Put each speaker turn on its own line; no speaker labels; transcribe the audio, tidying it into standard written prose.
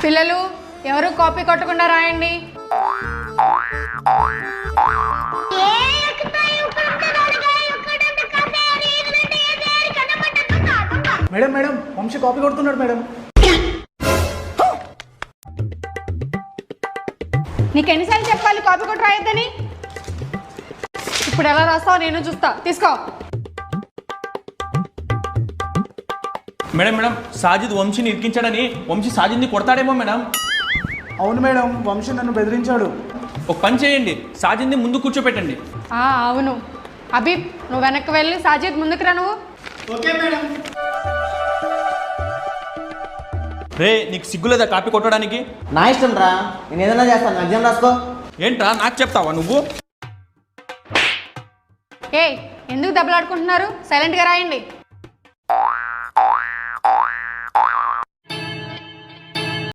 పిల్లలు ఎవరు కాపీ కొట్టకుండా రాయండి.
మేడం మేడం వంశీ కాపీ కొడుతున్నాడు మేడం.
నీకు ఎన్నిసార్లు చెప్పాలి కాపీ కొట్టి రాయొద్దని? ఇప్పుడు ఎలా రాస్తావు నేను చూస్తా. తీసుకో.
మేడం మేడం సాజిద్ వంశీని ఇరికించాడని వంశీ సాజిద్ని కొడతాడేమో మేడం.
అవును మేడం, వంశీ నన్ను బెదిరించాడు.
ఒక పని చేయండి, సాజిద్ని ముందు కూర్చోపెట్టండి.
అవును అబీబ్, నువ్వు వెనక్కి వెళ్ళి సాజిద్ ముందుకు రా. నువ్వు
ఓకే మేడం.
రే నీకు సిగ్గులేదా కాపీ కొట్టడానికి?
నా ఇష్టం రా, నేను ఏదైనా చేస్తాను. ఎగ్జామ్ రాసుకో.
ఏంట్రా నాకు చెప్తావా నువ్వు?
ఎందుకు దెబ్బలాడుకుంటున్నారు? సైలెంట్గా రాయండి.